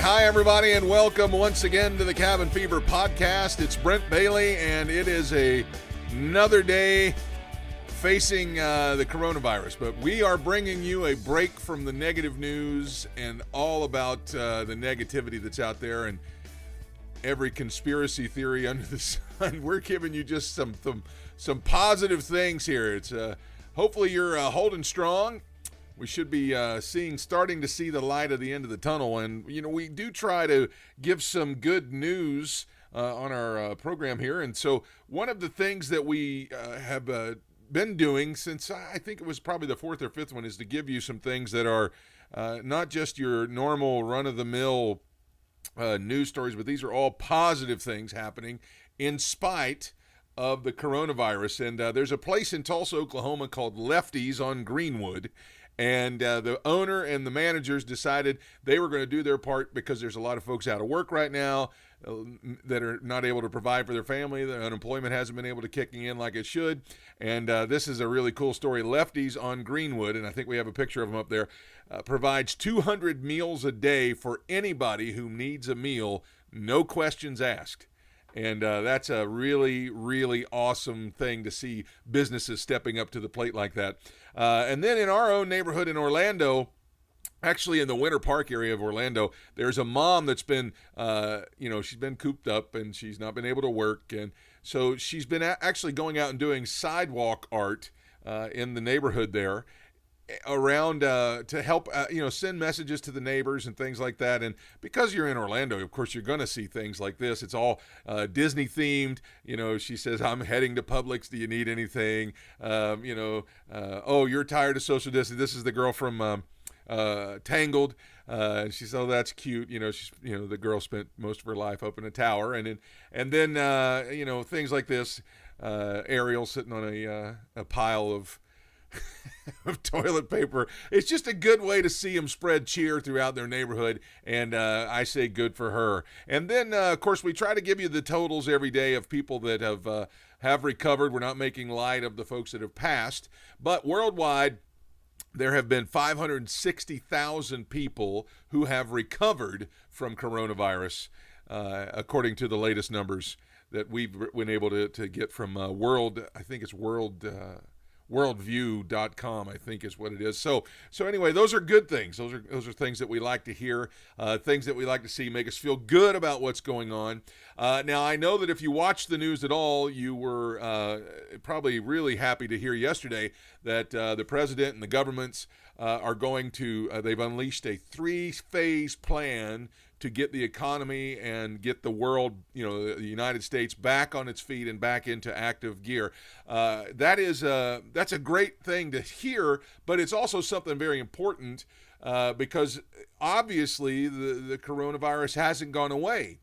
hi everybody, and welcome once again to the Cabin Fever podcast. It's Brent Bailey, and it is another day facing the coronavirus. But we are bringing you a break from the negative news and all about the negativity that's out there and every conspiracy theory under the sun. We're giving you just some positive things here. It's hopefully you're holding strong. We should be starting to see the light at the end of the tunnel. And, you know, we do try to give some good news on our program here. And so one of the things that we have been doing since I think it was probably the fourth or fifth one is to give you some things that are not just your normal run-of-the-mill news stories, but these are all positive things happening in spite of the coronavirus. And there's a place in Tulsa, Oklahoma called Lefty's on Greenwood. And the owner and the managers decided they were going to do their part because there's a lot of folks out of work right now that are not able to provide for their family. The unemployment hasn't been able to kick in like it should. And this is a really cool story. Lefty's on Greenwood, and I think we have a picture of them up there, provides 200 meals a day for anybody who needs a meal, no questions asked. And that's a really, really awesome thing to see businesses stepping up to the plate like that. And then in our own neighborhood in Orlando, actually in the Winter Park area of Orlando, there's a mom that's been, she's been cooped up and she's not been able to work. And so she's been actually going out and doing sidewalk art in the neighborhood there around to help send messages to the neighbors and things like that. And because you're in Orlando, of course you're going to see things like this. It's all Disney themed. She says, I'm heading to Publix, do you need anything? Oh, you're tired of social distancing. This is the girl from Tangled. She said, oh, that's cute. The girl spent most of her life up in a tower. And then things like this. Ariel sitting on a pile of of toilet paper. It's just a good way to see them spread cheer throughout their neighborhood, and I say good for her. And then, of course, we try to give you the totals every day of people that have recovered. We're not making light of the folks that have passed, but worldwide, there have been 560,000 people who have recovered from coronavirus, according to the latest numbers that we've been able to get from worldview.com, I think is what it is. So anyway, those are good things. Those are things that we like to hear, things that we like to see, make us feel good about what's going on. Now, I know that if you watched the news at all, you were probably really happy to hear yesterday that the president and the governments are going to, they've unleashed a 3-phase plan to get the economy and get the world, the United States back on its feet and back into active gear. That's a great thing to hear, but it's also something very important because obviously the coronavirus hasn't gone away.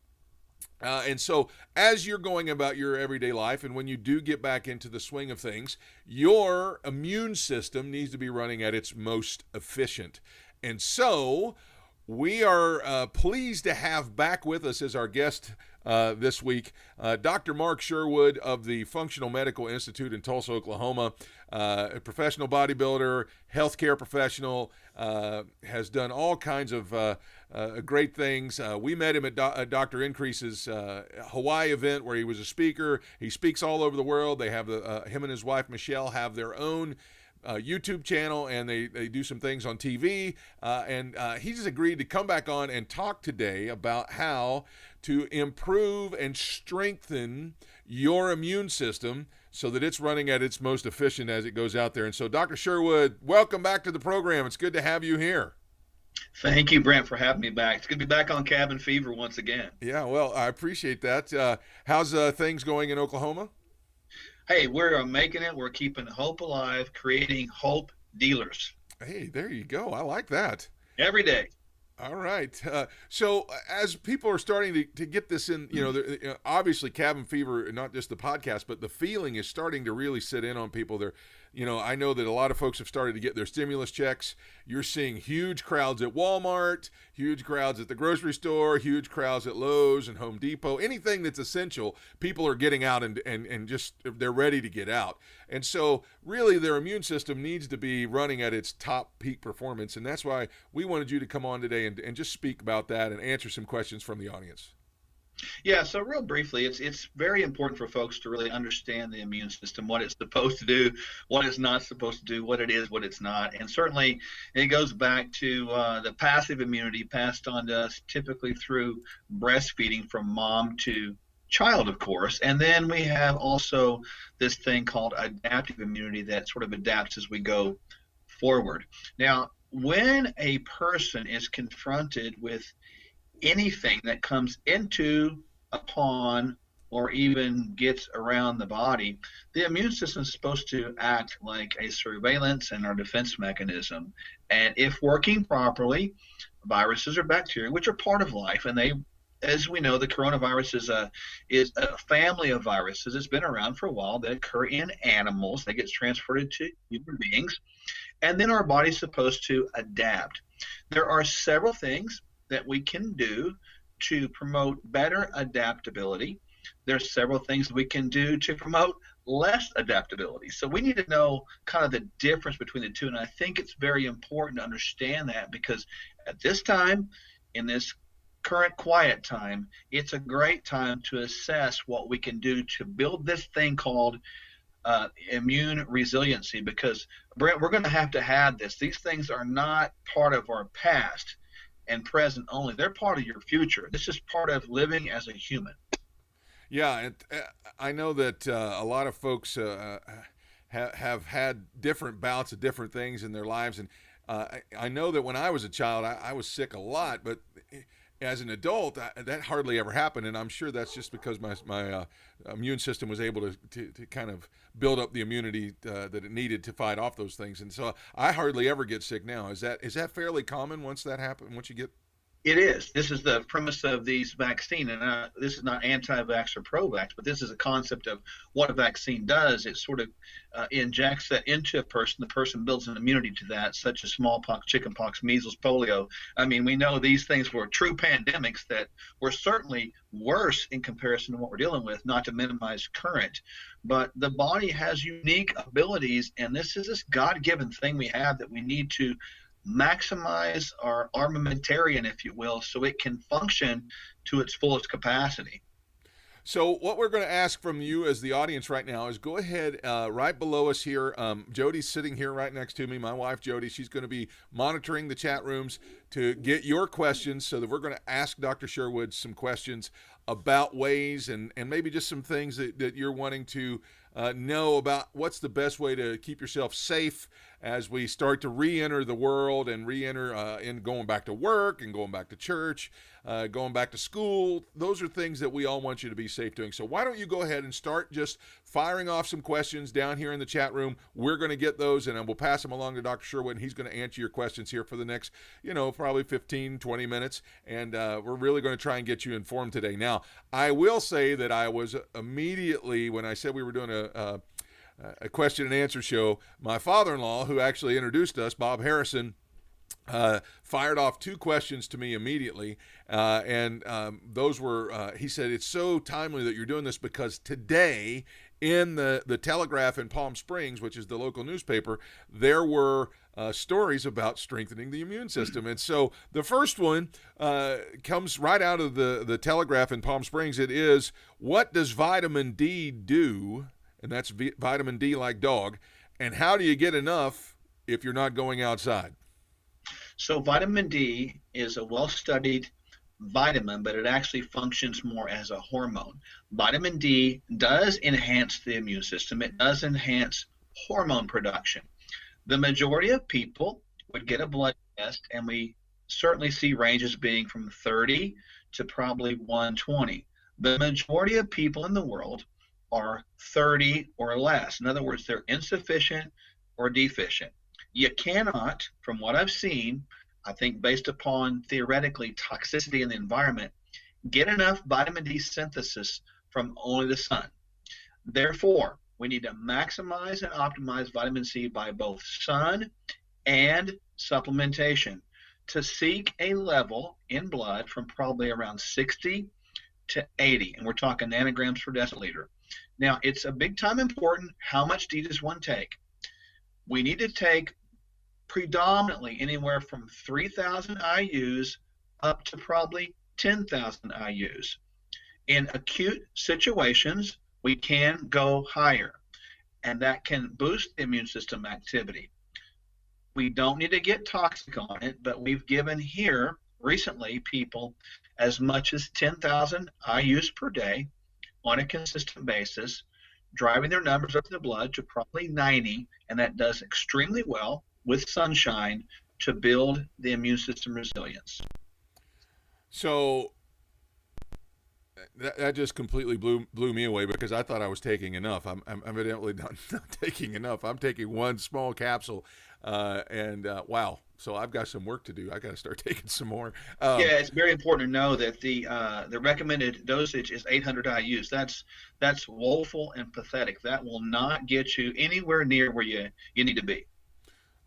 And so as you're going about your everyday life, and when you do get back into the swing of things, your immune system needs to be running at its most efficient. And so we are pleased to have back with us as our guest this week, Dr. Mark Sherwood of the Functional Medical Institute in Tulsa, Oklahoma, a professional bodybuilder, healthcare professional, has done all kinds of great things. We met him at Dr. Increase's Hawaii event where he was a speaker. He speaks all over the world. They have him and his wife, Michelle, have their own YouTube channel, and they do some things on TV, and he just agreed to come back on and talk today about how to improve and strengthen your immune system so that it's running at its most efficient as it goes out there. And so, Dr. Sherwood, welcome back to the program. It's good to have you here. Thank you, Brent, for having me back. It's good to be back on Cabin Fever once again. Yeah, well, I appreciate that. How's things going in Oklahoma? Hey, we're making it. We're keeping hope alive, creating hope dealers. Hey, there you go. I like that. Every day. All right. So as people are starting to get this in, obviously Cabin Fever, not just the podcast, but the feeling is starting to really sit in on people. I know that a lot of folks have started to get their stimulus checks. You're seeing huge crowds at Walmart, huge crowds at the grocery store, huge crowds at Lowe's and Home Depot. Anything that's essential, people are getting out and just they're ready to get out. And so really their immune system needs to be running at its top peak performance. And that's why we wanted you to come on today and just speak about that and answer some questions from the audience. Yeah, so real briefly, it's very important for folks to really understand the immune system, what it's supposed to do, what it's not supposed to do, what it is, what it's not. And certainly it goes back to the passive immunity passed on to us typically through breastfeeding from mom to child, of course. And then we have also this thing called adaptive immunity that sort of adapts as we go forward. Now, when a person is confronted with anything that comes into, upon, or even gets around the body, the immune system is supposed to act like a surveillance and our defense mechanism. And if working properly, viruses or bacteria, which are part of life, and they, as we know, the coronavirus is a family of viruses. It's been around for a while. They occur in animals. They get transferred to human beings. And then our body's supposed to adapt. There are several things that we can do to promote better adaptability. There's several things we can do to promote less adaptability. So we need to know kind of the difference between the two. And I think it's very important to understand that, because at this time, in this current quiet time, it's a great time to assess what we can do to build this thing called immune resiliency. Because, Brent, we're going to have this. These things are not part of our past and present only. They're part of your future. This is part of living as a human. Yeah, and I know that a lot of folks have had different bouts of different things in their lives, and I know that when I was a child, I was sick a lot, but as an adult, that hardly ever happened, and I'm sure that's just because my immune system was able to kind of build up the immunity that it needed to fight off those things, and so I hardly ever get sick now. Is that fairly common once that happens? Once you get It is. This is the premise of these vaccines, and this is not anti-vax or pro-vax, but this is a concept of what a vaccine does. It sort of injects that into a person. The person builds an immunity to that, such as smallpox, chickenpox, measles, polio. I mean, we know these things were true pandemics that were certainly worse in comparison to what we're dealing with, not to minimize current. But the body has unique abilities, and this is this God-given thing we have that we need to maximize our armamentarium, if you will, so it can function to its fullest capacity. So what we're going to ask from you as the audience right now is go ahead right below us here. Jody's sitting here right next to me, my wife Jody. She's going to be monitoring the chat rooms to get your questions, so that we're going to ask Dr. Sherwood some questions about ways and maybe just some things that you're wanting to know about what's the best way to keep yourself safe as we start to re-enter the world and re-enter in going back to work and going back to church, going back to school. Those are things that we all want you to be safe doing. So why don't you go ahead and start just firing off some questions down here in the chat room. We're going to get those, and we'll pass them along to Dr. Sherwood, and he's going to answer your questions here for the next, probably 15, 20 minutes, and we're really going to try and get you informed today. Now, I will say that I was immediately, when I said we were doing a question and answer show, my father-in-law, who actually introduced us, Bob Harrison, fired off two questions to me immediately, and those were, he said, it's so timely that you're doing this because today in the Telegraph in Palm Springs, which is the local newspaper, there were stories about strengthening the immune system. And so the first one comes right out of the Telegraph in Palm Springs. It is, what does vitamin D do? And that's vitamin D like dog. And how do you get enough if you're not going outside? So vitamin D is a well-studied vitamin, but it actually functions more as a hormone. Vitamin D does enhance the immune system. It does enhance hormone production. The majority of people would get a blood test, and we certainly see ranges being from 30 to probably 120. The majority of people in the world are 30 or less. In other words, they're insufficient or deficient. You cannot, from what I've seen, I think based upon theoretically toxicity in the environment, get enough vitamin D synthesis from only the sun. Therefore, We need to maximize and optimize vitamin C by both sun and supplementation to seek a level in blood from probably around 60 to 80, and we're talking nanograms per deciliter. Now, it's a big time important how much does one take. We need to take predominantly anywhere from 3,000 IUs up to probably 10,000 IUs. In acute situations, we can go higher, and that can boost the immune system activity. We don't need to get toxic on it, but we've given here recently people as much as 10,000 IUs per day on a consistent basis, driving their numbers up in the blood to probably 90, and that does extremely well with sunshine to build the immune system resilience. So that just completely blew me away, because I thought I was taking enough. I'm evidently not taking enough. I'm taking one small capsule, and wow. So I've got some work to do. I got to start taking some more. Yeah, it's very important to know that the recommended dosage is 800 IUs. That's woeful and pathetic. That will not get you anywhere near where you need to be.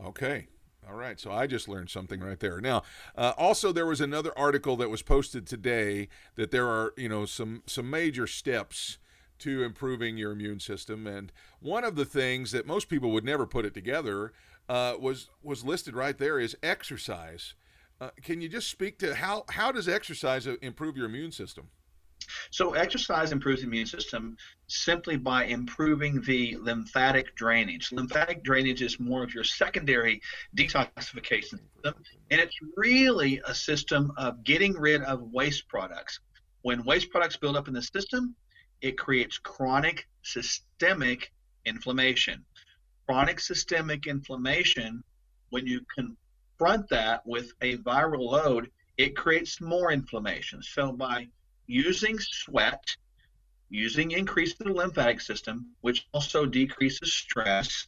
Okay. All right. So I just learned something right there. Now, also there was another article that was posted today that there are, some major steps to improving your immune system, and one of the things that most people would never put it together was listed right there is exercise. Can you just speak to how does exercise improve your immune system? So exercise improves the immune system simply by improving the lymphatic drainage. Lymphatic drainage is more of your secondary detoxification system, and it's really a system of getting rid of waste products. When waste products build up in the system, it creates chronic systemic inflammation. Chronic systemic inflammation, when you confront that with a viral load, it creates more inflammation. So by using sweat, using increase in the lymphatic system, which also decreases stress,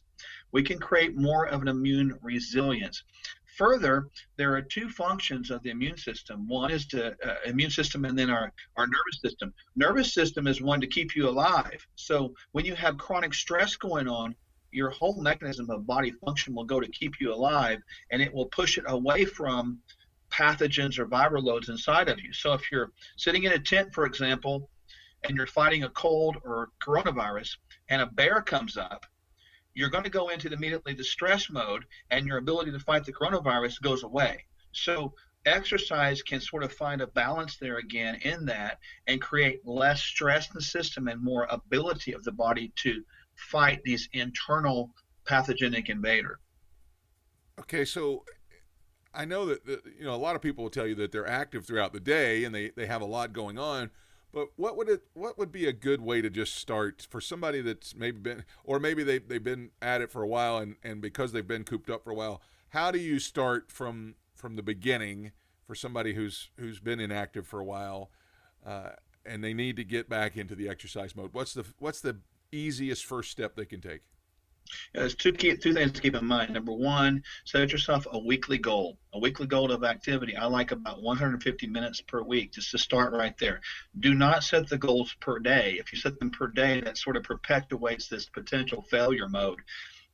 we can create more of an immune resilience. Further, there are two functions of the immune system. One is the immune system, and then our nervous system. Nervous system is one to keep you alive. So when you have chronic stress going on, your whole mechanism of body function will go to keep you alive, and it will push it away from pathogens or viral loads inside of you. So if you're sitting in a tent, for example, and you're fighting a cold or coronavirus, and a bear comes up, you're going to go into immediately the stress mode, and your ability to fight the coronavirus goes away. So exercise can sort of find a balance there again in that, and create less stress in the system and more ability of the body to fight these internal pathogenic invader. Okay, so I know that a lot of people will tell you that they're active throughout the day and they have a lot going on, but what would be a good way to just start for somebody that's maybe been, or maybe they've been at it for a while, and because they've been cooped up for a while, how do you start from the beginning for somebody who's been inactive for a while, and they need to get back into the exercise mode? What's the easiest first step they can take? There's two things to keep in mind. Number one, set yourself a weekly goal of activity. I like about 150 minutes per week, just to start right there. Do not set the goals per day. If you set them per day, that sort of perpetuates this potential failure mode.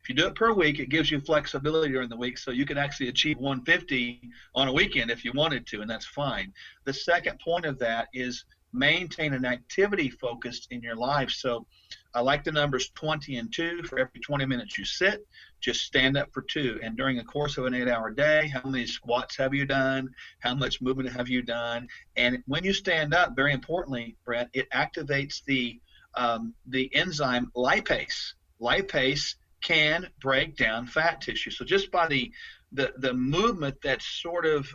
If you do it per week, it gives you flexibility during the week, so you can actually achieve 150 on a weekend if you wanted to, and that's fine. The second point of that is maintain an activity focused in your life. So I like the numbers 20 and 2. For every 20 minutes you sit, just stand up for 2. And during the course of an 8-hour day, how many squats have you done? How much movement have you done? And when you stand up, very importantly, Brent, it activates the enzyme lipase. Lipase can break down fat tissue. So just by the movement that's sort of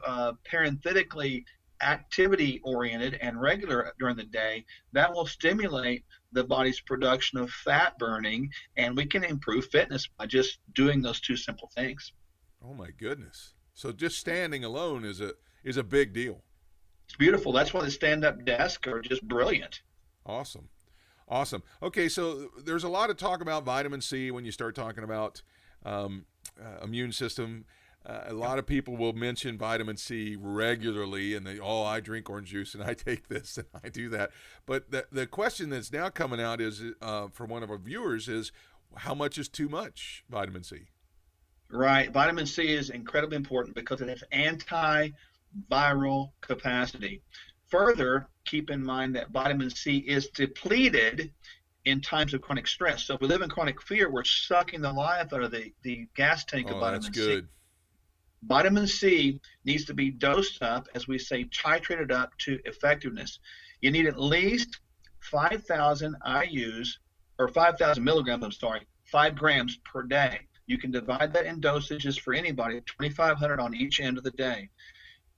parenthetically activity oriented and regular during the day, that will stimulate the body's production of fat burning, and we can improve fitness by just doing those two simple things. Oh my goodness. So just standing alone is a big deal. It's beautiful. That's why the stand-up desks are just brilliant. Awesome. Okay, so there's a lot of talk about vitamin C when you start talking about immune system. A lot of people will mention vitamin C regularly, and I drink orange juice and I take this and I do that. But the question that's now coming out is from one of our viewers is, how much is too much vitamin C? Right. Vitamin C is incredibly important because it has antiviral capacity. Further, keep in mind that vitamin C is depleted in times of chronic stress. So if we live in chronic fear, we're sucking the life out of the gas tank of vitamin that's good. C. Vitamin C needs to be dosed up, as we say, titrated up to effectiveness. You need at least 5,000 IUs, or 5,000 milligrams, 5 grams per day. You can divide that in dosages for anybody, 2,500 on each end of the day.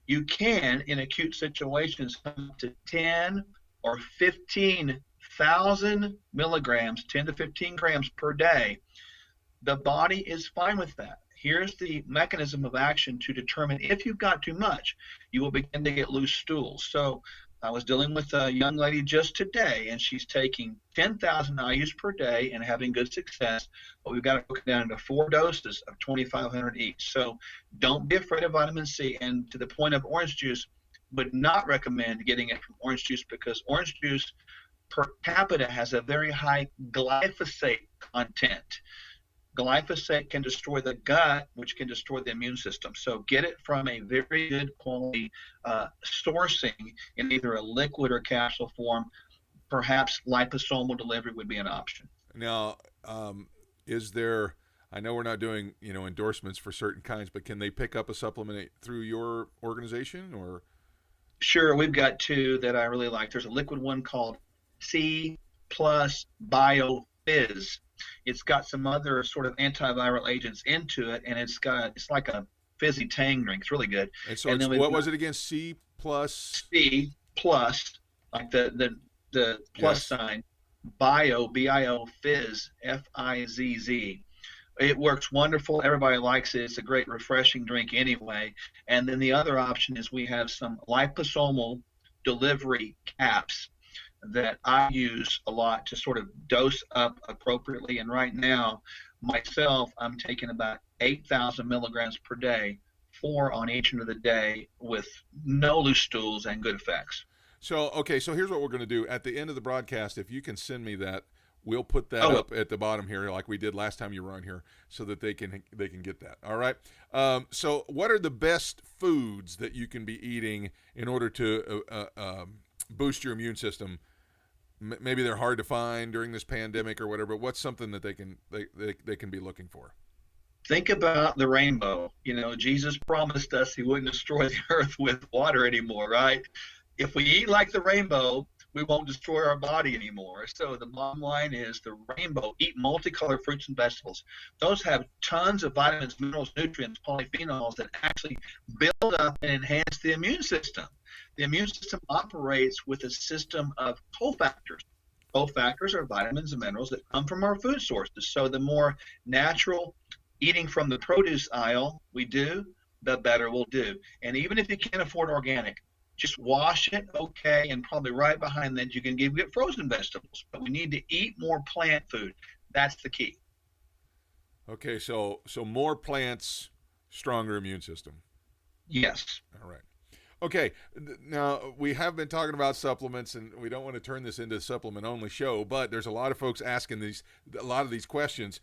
You can, in acute situations, come to 10 or 15,000 milligrams, 10 to 15 grams per day. The body is fine with that. Here's the mechanism of action to determine if you've got too much. You will begin to get loose stools. So I was dealing with a young lady just today, and she's taking 10,000 IUs per day and having good success, but we've got to broke it down into 4 doses of 2,500 each. So don't be afraid of vitamin C. And to the point of orange juice, would not recommend getting it from orange juice, because orange juice per capita has a very high glyphosate content. Glyphosate can destroy the gut, which can destroy the immune system. So get it from a very good quality sourcing in either a liquid or capsule form. Perhaps liposomal delivery would be an option. Now, is there, I know we're not doing, endorsements for certain kinds, but can they pick up a supplement through your organization, or? Sure, we've got 2 that I really like. There's a liquid one called C Plus Bio Fizz. It's got some other sort of antiviral agents into it, and it's like a fizzy tang drink. It's really good. And so what was it again? C plus, like the plus sign, bio, B-I-O, fizz, F-I-Z-Z. It works wonderful. Everybody likes it. It's a great refreshing drink anyway. And then the other option is we have some liposomal delivery caps that I use a lot to sort of dose up appropriately. And right now, myself, I'm taking about 8,000 milligrams per day, 4 on each end of the day, with no loose stools and good effects. So here's what we're going to do. At the end of the broadcast, if you can send me that, we'll put that up at the bottom here, like we did last time you were on here, so that they can get that. All right. So what are the best foods that you can be eating in order to boost your immune system? Maybe they're hard to find during this pandemic or whatever, but what's something that they can be looking for? Think about the rainbow. Jesus promised us he wouldn't destroy the earth with water anymore, right? If we eat like the rainbow, we won't destroy our body anymore. So the bottom line is the rainbow. Eat multicolored fruits and vegetables. Those have tons of vitamins, minerals, nutrients, polyphenols that actually build up and enhance the immune system. The immune system operates with a system of cofactors. Cofactors are vitamins and minerals that come from our food sources. So the more natural eating from the produce aisle we do, the better we'll do. And even if you can't afford organic, just wash it, okay, and probably right behind that you can get frozen vegetables. But we need to eat more plant food. That's the key. Okay, so more plants, stronger immune system. Yes. All right. Okay, now we have been talking about supplements, and we don't want to turn this into a supplement-only show, but there's a lot of folks asking a lot of these questions.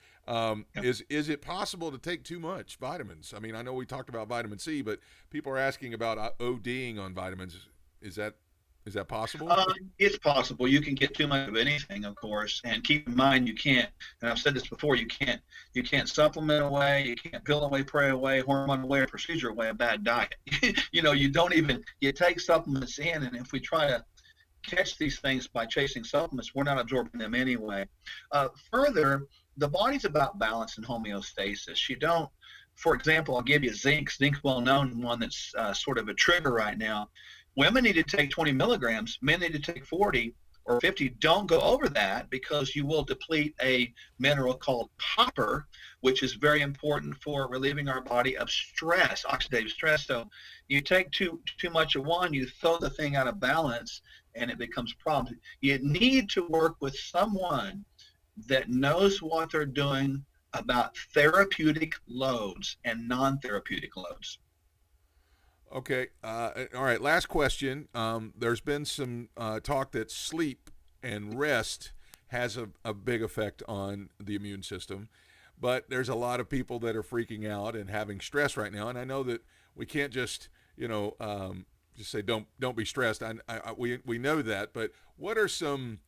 Is it possible to take too much vitamins? I mean, I know we talked about vitamin C, but people are asking about ODing on vitamins. Is that possible? It's possible. You can get too much of anything, of course, and keep in mind you can't. And I've said this before. You can't supplement away. You can't pill away, pray away, hormone away, or procedure away a bad diet. You take supplements in, and if we try to catch these things by chasing supplements, we're not absorbing them anyway. Further, the body's about balance and homeostasis. You don't. For example, I'll give you zinc. Zinc's well known, one that's sort of a trigger right now. Women need to take 20 milligrams. Men need to take 40 or 50. Don't go over that, because you will deplete a mineral called copper, which is very important for relieving our body of stress, oxidative stress. So you take too much of one, you throw the thing out of balance, and it becomes a problem. You need to work with someone that knows what they're doing about therapeutic loads and non-therapeutic loads. Okay. All right. Last question. There's been some talk that sleep and rest has a big effect on the immune system, but there's a lot of people that are freaking out and having stress right now. And I know that we can't just just say don't be stressed. We know that, but what are some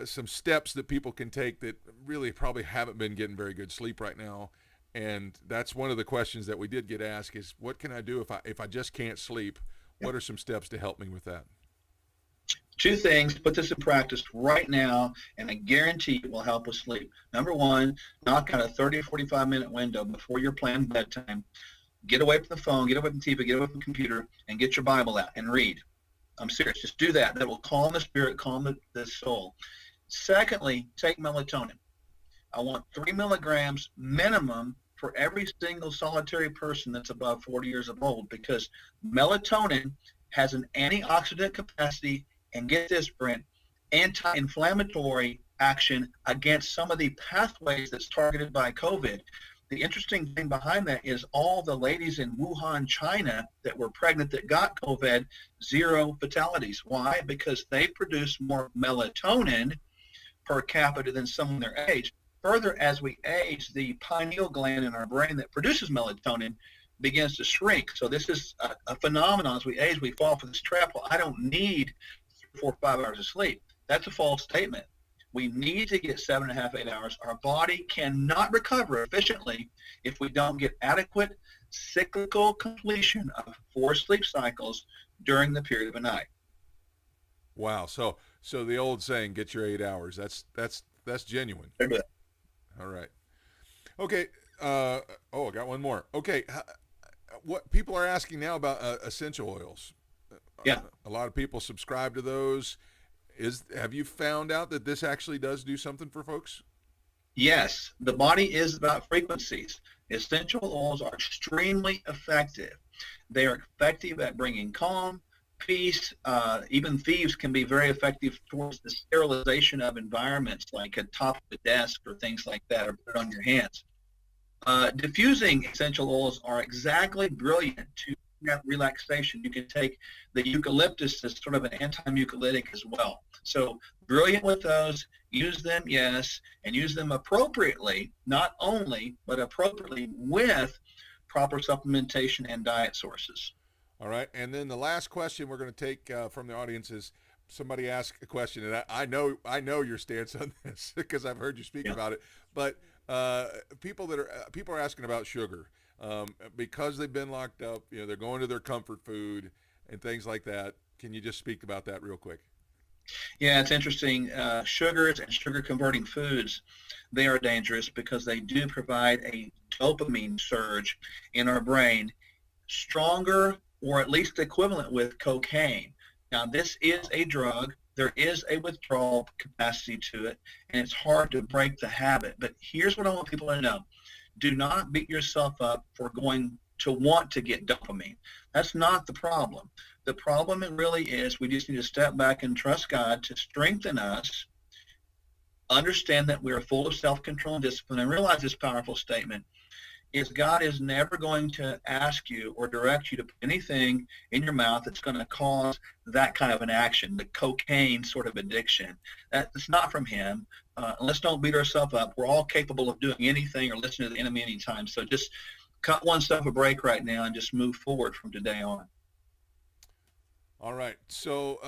steps that people can take that really probably haven't been getting very good sleep right now? And that's one of the questions that we did get asked is, what can I do if I just can't sleep? What are some steps to help me with that? Two things, put this in practice right now, and I guarantee it will help with sleep. Number one, knock out a 30 or 45-minute window before your planned bedtime. Get away from the phone, get away from TV, get away from the computer, and get your Bible out and read. I'm serious. Just do that. That will calm the spirit, calm the soul. Secondly, take melatonin. I want 3 milligrams minimum for every single solitary person that's above 40 years of old, because melatonin has an antioxidant capacity, and get this, Brent, anti-inflammatory action against some of the pathways that's targeted by COVID. The interesting thing behind that is all the ladies in Wuhan, China that were pregnant that got COVID, 0 fatalities. Why? Because they produce more melatonin per capita than someone their age. Further, as we age, the pineal gland in our brain that produces melatonin begins to shrink. So this is a phenomenon. As we age, we fall for this trap. Well, I don't need 4 or 5 hours of sleep. That's a false statement. We need to get 7.5, 8 hours. Our body cannot recover efficiently if we don't get adequate cyclical completion of 4 sleep cycles during the period of a night. Wow. So the old saying, get your 8 hours. That's genuine. All right. Okay. I got one more. Okay. What people are asking now about essential oils. Yeah. A lot of people subscribe to those. Have you found out that this actually does do something for folks? Yes. The body is about frequencies. Essential oils are extremely effective. They are effective at bringing calm, peace. Even thieves can be very effective towards the sterilization of environments, like atop the desk or things like that, or put it on your hands. Diffusing essential oils are exactly brilliant to have relaxation. You can take the eucalyptus as sort of an anti-mucolytic as well. So brilliant with those. Use them, yes, and use them appropriately, not only, but appropriately with proper supplementation and diet sources. All right. And then the last question we're going to take from the audience is, somebody asked a question, and I know your stance on this because I've heard you speak about it. But people are asking about sugar because they've been locked up. They're going to their comfort food and things like that. Can you just speak about that real quick? Yeah, it's interesting. Sugars and sugar-converting foods, they are dangerous because they do provide a dopamine surge in our brain, stronger or at least equivalent with cocaine. Now, this is a drug. There is a withdrawal capacity to it, and it's hard to break the habit. But here's what I want people to know. Do not beat yourself up for going to want to get dopamine. That's not the problem. The problem it really is we just need to step back and trust God to strengthen us, understand that we are full of self-control and discipline, and realize this powerful statement is God is never going to ask you or direct you to put anything in your mouth that's going to cause that kind of an action, the cocaine sort of addiction. That's not from him. Let's don't beat ourselves up. We're all capable of doing anything or listening to the enemy anytime. So just cut oneself a break right now and just move forward from today on. All right. So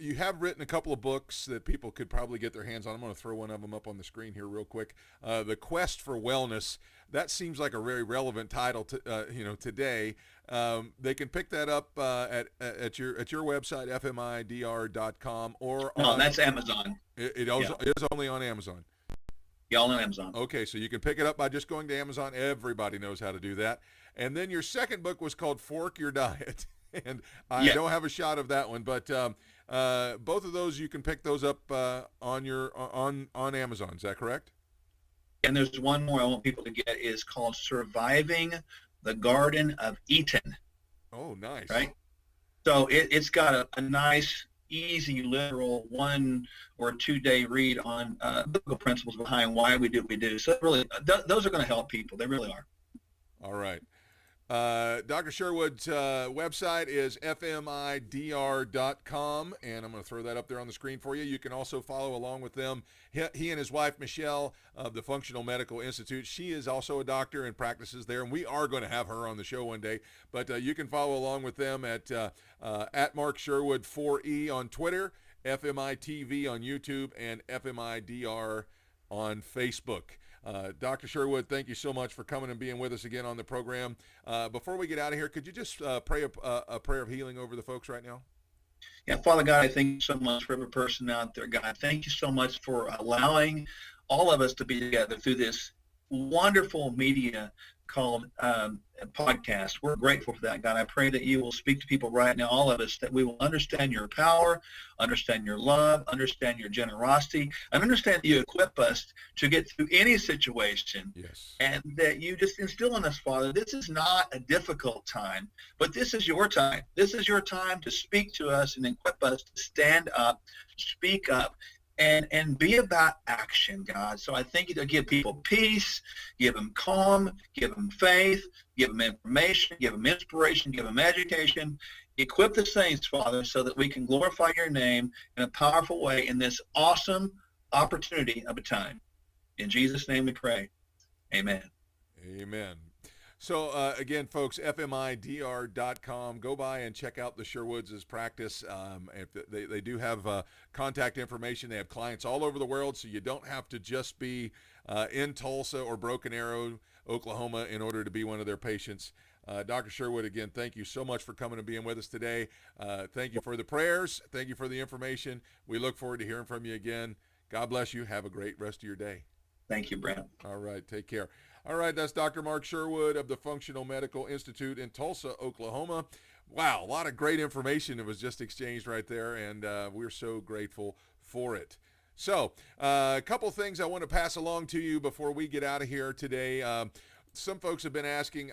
you have written a couple of books that people could probably get their hands on. I'm going to throw one of them up on the screen here real quick. The Quest for Wellness. That seems like a very relevant title to today. They can pick that up at your website, fmidr.com, or no, that's Amazon. It is only on Amazon. Yeah, all on Amazon. Okay, so you can pick it up by just going to Amazon. Everybody knows how to do that. And then your second book was called Fork Your Diet. And I don't have a shot of that one, but both of those, you can pick those up on Amazon. Is that correct? And there's one more I want people to get is called Surviving the Garden of Eden. Oh, nice. Right? So it's got a nice easy, literal 1 or 2 day read on biblical principles behind why we do what we do. So really, those are going to help people. They really are. All right. Dr. Sherwood's website is fmidr.com, and I'm going to throw that up there on the screen for you. You can also follow along with them. He and his wife, Michelle, of the Functional Medical Institute. She is also a doctor and practices there, and we are going to have her on the show one day. But you can follow along with them at Mark Sherwood 4E on Twitter, FMITV on YouTube, and FMIDR on Facebook. Dr. Sherwood, thank you so much for coming and being with us again on the program. Before we get out of here, could you just pray a prayer of healing over the folks right now? Yeah, Father God, I thank you so much for every person out there. God, thank you so much for allowing all of us to be together through this wonderful media called podcast. We're grateful for that, God. I pray that you will speak to people right now, all of us, that we will understand your power, understand your love, understand your generosity, and understand that you equip us to get through any situation. Yes. And that you just instill in us, Father, this is not a difficult time, but this is your time. This is your time to speak to us and equip us to stand up, speak up, and be about action, God. So I thank you to give people peace, give them calm, give them faith, give them information, give them inspiration, give them education. Equip the saints, Father, so that we can glorify your name in a powerful way in this awesome opportunity of a time. In Jesus' name we pray. Amen. Amen. So, again, folks, fmidr.com. Go by and check out the Sherwoods' practice. They do have contact information. They have clients all over the world, so you don't have to just be in Tulsa or Broken Arrow, Oklahoma, in order to be one of their patients. Dr. Sherwood, again, thank you so much for coming and being with us today. Thank you for the prayers. Thank you for the information. We look forward to hearing from you again. God bless you. Have a great rest of your day. Thank you, Brent. All right. Take care. All right. That's Dr. Mark Sherwood of the Functional Medical Institute in Tulsa, Oklahoma. Wow. A lot of great information that was just exchanged right there, and we're so grateful for it. So a couple things I want to pass along to you before we get out of here today. Some folks have been asking,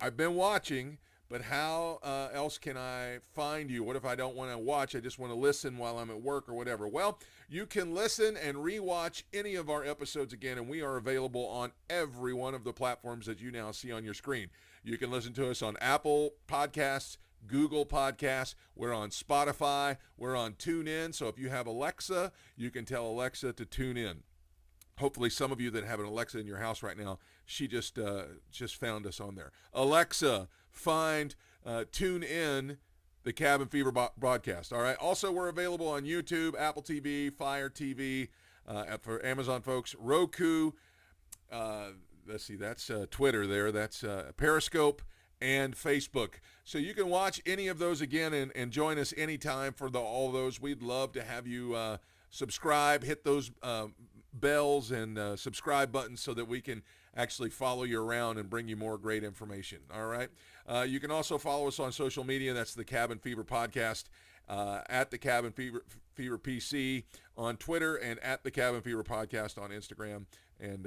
I've been watching, but how else can I find you? What if I don't want to watch? I just want to listen while I'm at work or whatever. Well, you can listen and rewatch any of our episodes again, and we are available on every one of the platforms that you now see on your screen. You can listen to us on Apple Podcasts, Google Podcasts. We're on Spotify. We're on TuneIn. So if you have Alexa, you can tell Alexa to tune in. Hopefully some of you that have an Alexa in your house right now, she just found us on there. Alexa, tune in the Cabin Fever broadcast. All right. Also, we're available on YouTube, Apple TV, Fire TV, for Amazon folks, Roku. Let's see, that's Twitter there. That's Periscope and Facebook. So you can watch any of those again and join us anytime for all those. We'd love to have you subscribe, hit those bells and subscribe buttons so that we can actually follow you around and bring you more great information. All right. You can also follow us on social media. That's the Cabin Fever Podcast, at the Cabin Fever PC on Twitter, and at the Cabin Fever Podcast on Instagram. And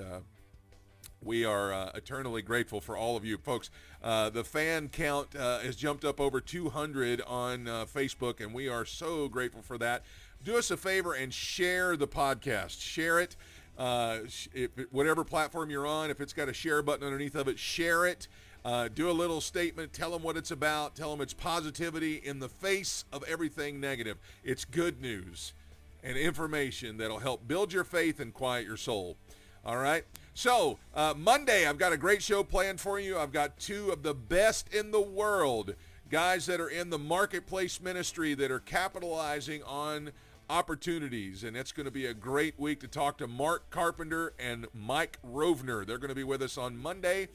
we are eternally grateful for all of you folks. The fan count has jumped up over 200 on Facebook, and we are so grateful for that. Do us a favor and share the podcast. Share it. Whatever platform you're on, if it's got a share button underneath of it, share it. Do a little statement. Tell them what it's about. Tell them it's positivity in the face of everything negative. It's good news and information that'll help build your faith and quiet your soul. All right. So Monday, I've got a great show planned for you. I've got two of the best in the world, guys that are in the marketplace ministry that are capitalizing on opportunities, and it's going to be a great week to talk to Mark Carpenter and Mike Rovner. They're going to be with us on Monday.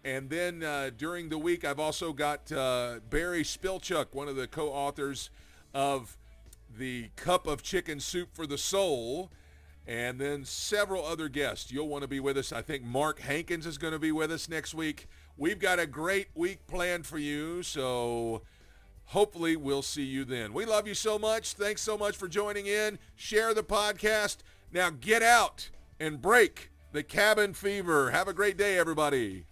And then during the week, I've also got Barry Spilchuk, one of the co-authors of the Cup of Chicken Soup for the Soul, and then several other guests. You'll want to be with us. I think Mark Hankins is going to be with us next week. We've got a great week planned for you, so hopefully we'll see you then. We love you so much. Thanks so much for joining in. Share the podcast. Now get out and break the cabin fever. Have a great day, everybody.